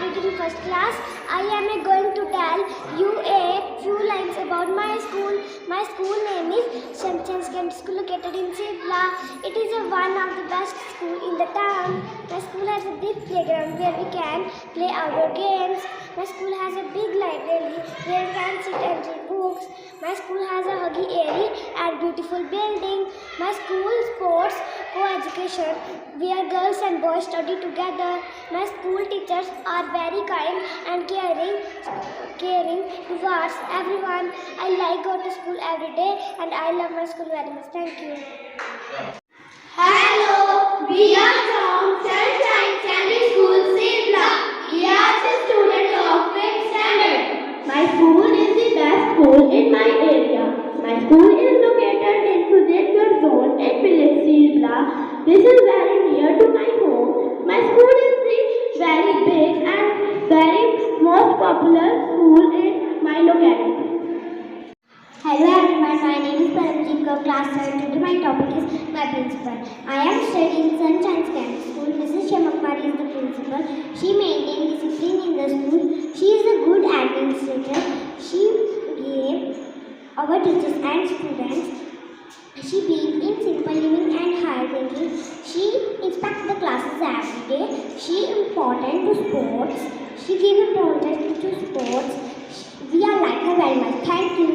started in first class. I am going to tell you a few lines about my school. My school name is St. John's County School located in Sibla. It is one of the best school in the town. My school has a big playground where we can play outdoor games. My school has a big library where we can sit and read books. My school has a huggy area and beautiful building. My school sports co-education where girls and boys study together. My school teachers are very kind and caring towards everyone. I like go to school every day and I love my school very much. Thank you. Hello, we are from Sunshine County School, Sibla. We are the students of 5th standard. My school is the best school in my area. My school is located in Sudhirgarh zone in village Sibla. This is very near to my home. My school is the very big and very most popular school in my locality. Hello everyone, my name is Paramjeet Kaur, class 7. Today my topic is my principal. I am studying in Sunshine County School. Mrs. Shamakpari is the principal. She maintains discipline in the school. She is a good administrator. She gave our teachers and students. She believes in simple living and high thinking. She inspects the classes every day. She is important to sports. She gives importance to sports. We are like her very much. Thank you.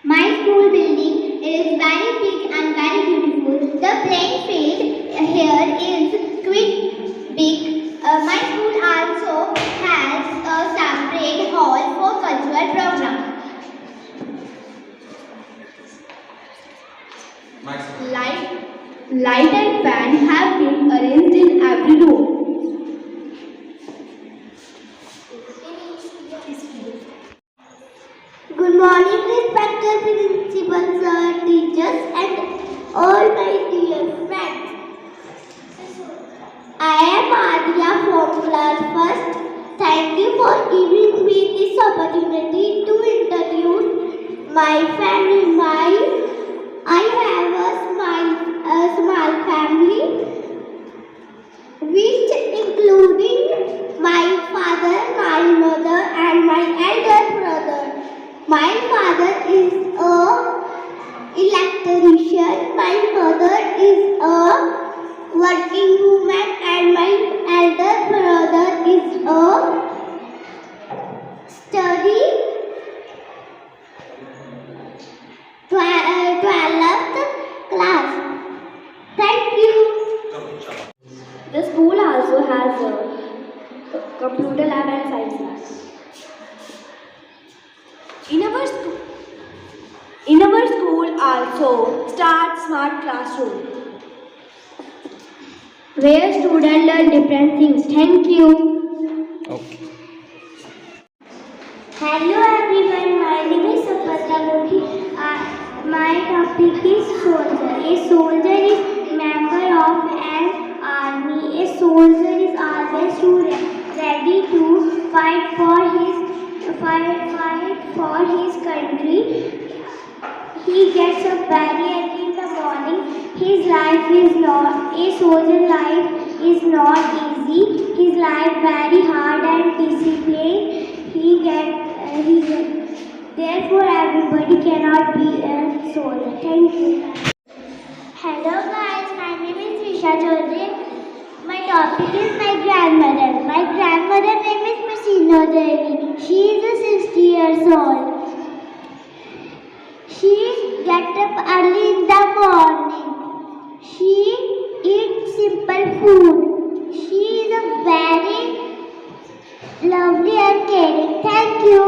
My school building is very big and very beautiful. The playing field here is quite big. My school also has a separate hall for cultural program. Light and fan have been arranged in every room. Good morning, respected principal, sir, teachers, and all my dear friends. I am Adya from class 1st. Thank you for giving me this opportunity to introduce my family. I have a small family, which including my father, my mother, and my elder brother. My father is an electrician, my mother is a working woman, and my elder brother is a study 12th class. Thank you. The school also has a computer lab and science lab. In our school also start smart classroom where students learn different things. Thank you. Okay. Hello everyone, my name is Sapatra Mukhi. My topic is soldier. A soldier is member of an army. A soldier is always ready to fight for his country. He gets up very early in the morning. His life is not a soldier life is not easy. His life very hard and disciplined. Therefore everybody cannot be a soldier. Thank you. Hello guys, my name is Risha Chaudhary. My topic is my grandmother. My grandmother name is Masino Devi. She is 60 years old. She gets up early in the morning. She eats simple food. She is a very lovely and caring. Thank you.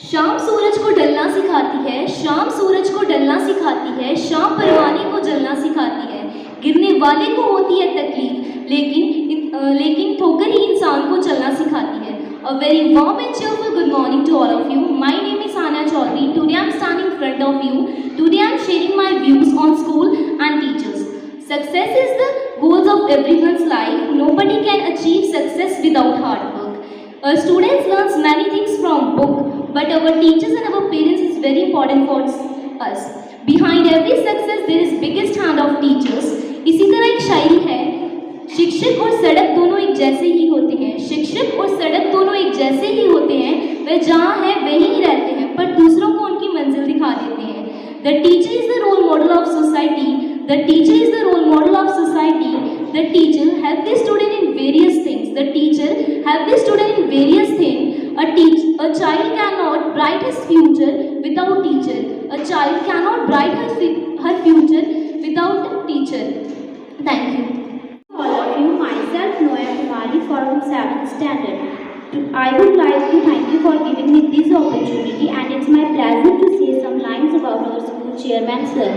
शाम सूरज को ढलना सिखाती है, शाम सूरज को ढलना सिखाती है, शाम परवाने को जलना सिखाती है। गिरने वाले को होती है तकलीफ, लेकिन ठोकर ही इंसान को चलना सिखाती है। A very warm and cheerful good morning to all of you. My name is Hana Chaudhary. Today I am standing in front of you. Today I am sharing my views on school and teachers. Success is the goals of everyone's life. Nobody can achieve success without hard work. Students learn many things from book, but our teachers and our parents is very important for us. Behind every success there is biggest hand of teachers. इसी तरह एक शायरी है, शिक्षक और सड़क दोनों एक जैसे ही होते हैं। शिक्षक और सड़क दोनों एक जैसे ही होते हैं। वे जहाँ हैं वहीं ही रहते हैं, पर दूसरों को उनकी मंजिल दिखा देते हैं। The teacher is the role model of society. The teacher is the role model of society. The teacher help the student in various things. The teacher help the student in various things. A child cannot bright his future without teacher. A child cannot bright her future without a teacher. Thank you. All of you, myself Noya Kumari from 7th standard. I would like to thank you for giving me this opportunity, and it's my pleasure to say some lines about our school chairman sir.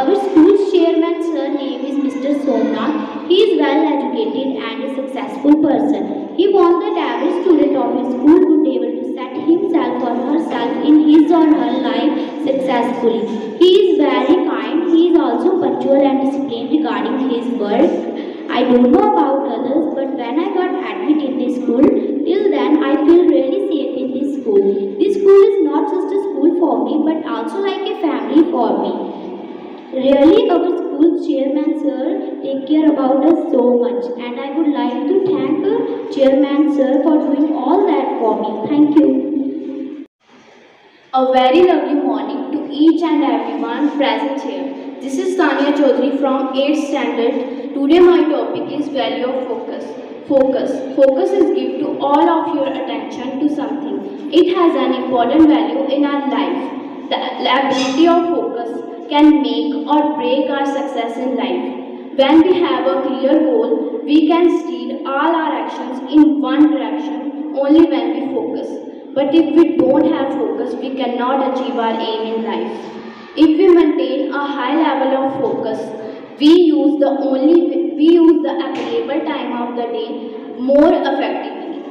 Our school chairman sir name is Mr. Somnath. He is well educated and a successful person. He wants that every student of his school would be able to set himself or herself in his or her life successfully. He is very kind. He is also punctual and disciplined regarding his work. I don't know about others, but when I got admitted in this school, till then I feel really safe in this school. This school is not just a school for me, but also like a family for me. Really, our school chairman sir take care about us so much, and I would like to thank chairman sir for doing all that for me. Thank you. A very lovely morning to each and everyone present here. This is Tania Chaudhary from 8th standard. Today my topic is value of focus. Focus is give to all of your attention to something. It has an important value in our life. The ability of focus can make or break our success in life. When we have a clear goal, we can steer all our actions in one direction only when we focus. But if we don't have focus, we cannot achieve our aim in life. If we maintain a high level of focus, we use the available time of the day more effectively.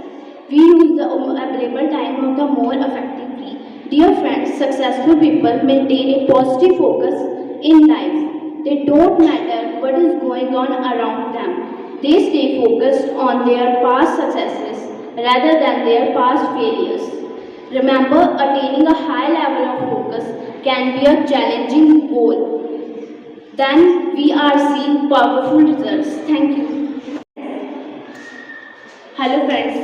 Dear friends, successful people maintain a positive focus in life. They don't matter what is going on around them. They stay focused on their past successes rather than their past failures. Remember, attaining a high level of focus can be a challenging goal. Then we are seeing powerful results. Thank you. Hello friends,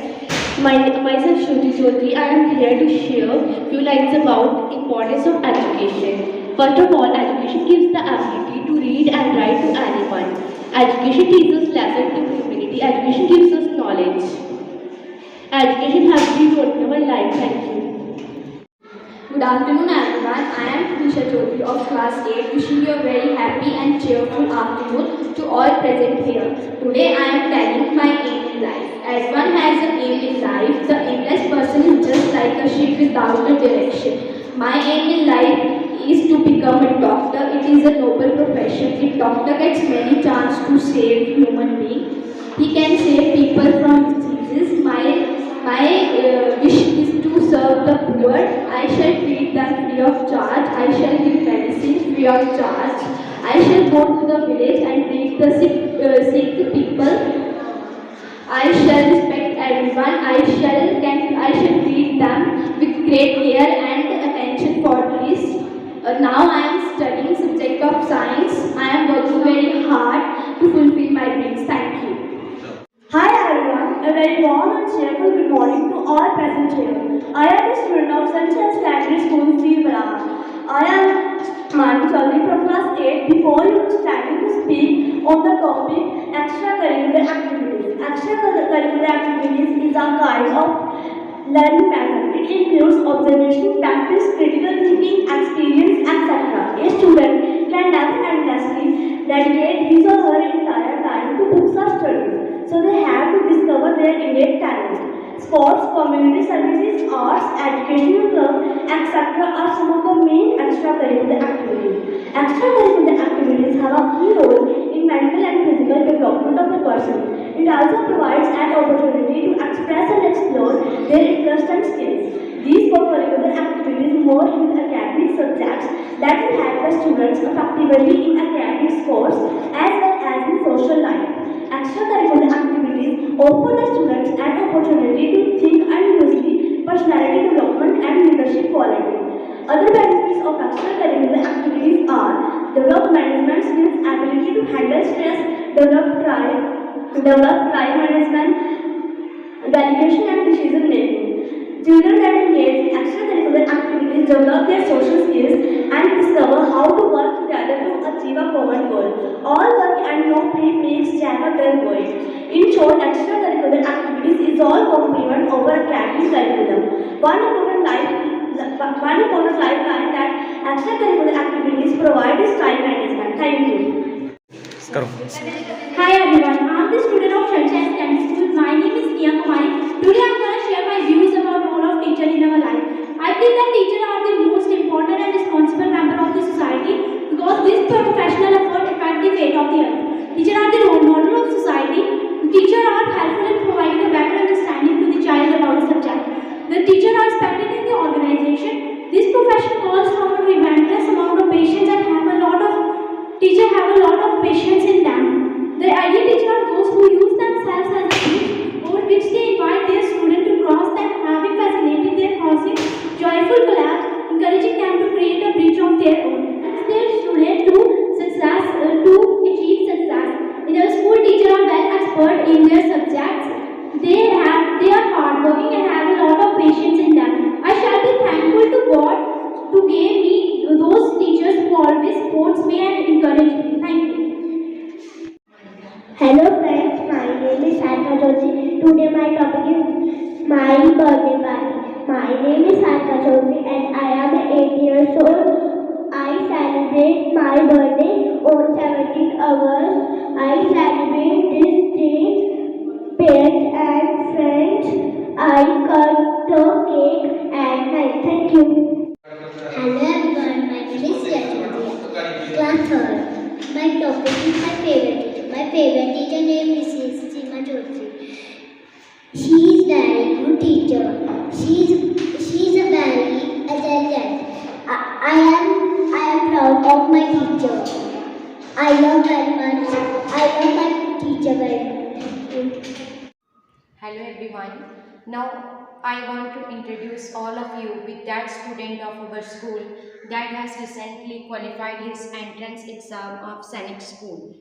myself Shruti Chaudhary. I am here to share few lines about importance of education. First of all, education gives the ability to read and write to anyone. Education teaches us lesson to humanity. Education gives us knowledge. Education has been taught in our life. Thank you. Good afternoon everyone, I am Tisha Chaudhary of class 8 wishing you a very happy and cheerful afternoon to all present here. Today I am telling my aim in life. As one has an aim in life, the aimless person is just like a ship without a direction. My aim in life is to become a doctor. It is a noble profession. A doctor gets many chances to save human beings. He can save people from diseases. My wish is to serve the poor. I shall treat them free of charge. I shall give medicine free of charge. I shall go to the village and treat the sick people. I shall respect everyone. I shall treat them with great care and attention for this. Now I am studying subject of science. I am working very hard to fulfill my dreams. Thank you. Hi everyone, a very warm and cheerful good morning to all present here. I am a student of Sunshine Secondary School, Srivara. I am Manu Chaudhary from class 8. Before you standing to speak on the topic extracurricular activities. Extracurricular activities is a kind of learning method. It includes observation, practice, critical thinking, experience, etc. A student can never endlessly dedicate his or her entire time to books or studies. So they have to discover their innate talent. Sports, community services, arts, educational clubs, etc. are some of the main extracurricular activities. Extracurricular activities have a key role in mental and physical development of a person. It also provides an opportunity to express and explore their interests and skills. These co-curricular activities merge with academic subjects that will help the students effectively in academic scores as well as in social life. Extracurricular activities offer the students an opportunity to think unusually, personality development and leadership quality. Other benefits of extracurricular activities are develop management skills, ability to handle stress, develop drive, develop time management, delegation and decision making. Children that engage in extracurricular activities develop their social skills and discover how to work together to achieve a common goal. All work and no play makes Jack a dull boy. In short, extracurricular activities is all complement over academic curriculum. One important lifeline that extracurricular activities provide is time management. Thank you. Hi everyone, I'm the student of Sunshine Candy School. My name is Nia Kumari. Today I'm going to share my views about the role of teacher in our life. I think that teachers are the most important and responsible member of the society because this professional effort affects the fate of the earth. Teachers are the role model of society. Teachers are helpful in providing a better understanding to the child about the subject. The teachers are respected in the organization. This profession calls for a tremendous amount of patience and teachers have a lot of patience in them. The ideal teachers are those who use themselves as a bridge over which they invite their students to cross them, having facilitated their crossing, joyful collapse, encouraging them to create a bridge of their own. Their students to achieve success. In our school, teachers are well expert in their subjects. They are hardworking and have a lot of patience in them. I shall be thankful to God to give me those teachers who always supports me and encourage me. Thank you. Hello friends, my name is Sarika Joshi. Today my topic is my birthday party. My name is Sarika Joshi and I am 8 years old. I celebrate my birthday on 17 August. I celebrate this day, parents and friends. I cut the cake at night. Thank you. Hello everyone, my name is Yashwati, class 3rd. My topic is my favorite teacher. My favorite teacher name is Mrs. Seema Joshi. She is very good teacher. She is a very intelligent. I am proud of my teacher. I love very much. I love my teacher very much. Hello everyone. Now I want to introduce all of you with that student of our school that has recently qualified his entrance exam of Sainik School.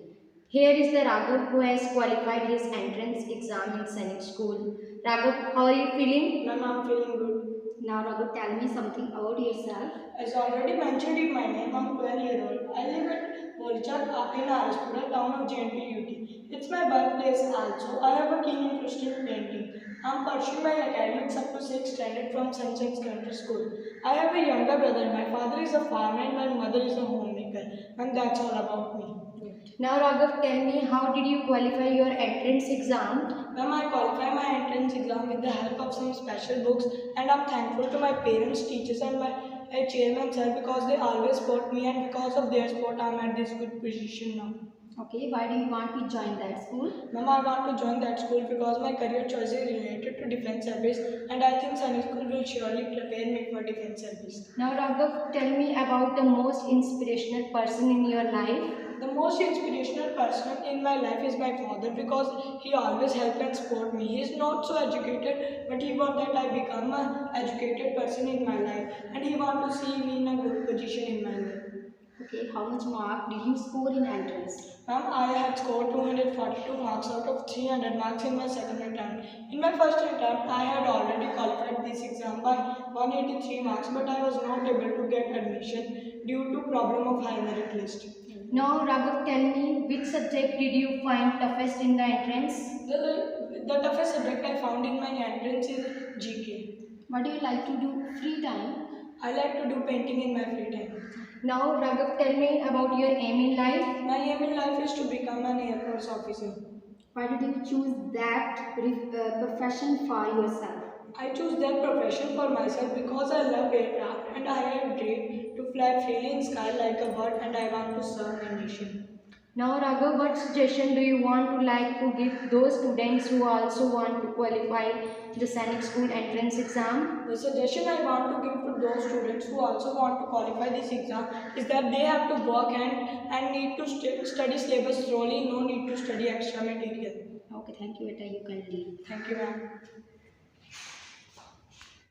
Here is the Raghav who has qualified his entrance exam in Sainik School. Raghav, how are you feeling? Ma'am, I'm feeling good. Now Raghav, tell me something about yourself. As already mentioned in my name, I'm 12 years old. I live at Bolchak in Araspura, town of JNP UT. It's my birthplace also. I have a keen interest in painting. I'm pursuing my academics up to 6th standard from Sunshine Secondary School. I have a younger brother. My father is a farmer and my mother is a homemaker. And that's all about me. Now Raghav, tell me, how did you qualify your entrance exam? Ma'am, I qualified my entrance exam with the help of some special books, and I'm thankful to my parents, teachers and my chairman sir because they always support me, and because of their support I'm at this good position now. Okay, why do you want to join that school? Ma'am, I want to join that school because my career choice is related to defense service, and I think Sainik School will surely prepare me for defense service. Now Raghav, tell me about the most inspirational person in your life. The most inspirational person in my life is my father because he always helped and support me. He is not so educated, but he wants that I become an educated person in my life, and he wants to see me in a good position in my life. Okay, how much mark did you score in entrance? Ma'am, I had scored 242 marks out of 300 marks in my second attempt. In my first attempt, I had already qualified this exam by 183 marks, but I was not able to get admission due to problem of high merit list. Now Raghav, tell me, which subject did you find toughest in the entrance? The toughest subject I found in my entrance is GK. What do you like to do free time? I like to do painting in my free time. Now Raghav, tell me about your aim in life. My aim in life is to become an Air Force officer. Why did you choose that profession for yourself? I choose that profession for myself because I love aircraft and I have a dream to fly freely in sky like a bird, and I want to serve my nation. Now Raghav, what suggestion do you want to give those students who also want to qualify the Sainik School entrance exam? The suggestion I want to give to those students who also want to qualify this exam is that they have to work and need to study syllabus thoroughly, no need to study extra material. Okay, thank you, Beta. You can leave. Thank you, ma'am.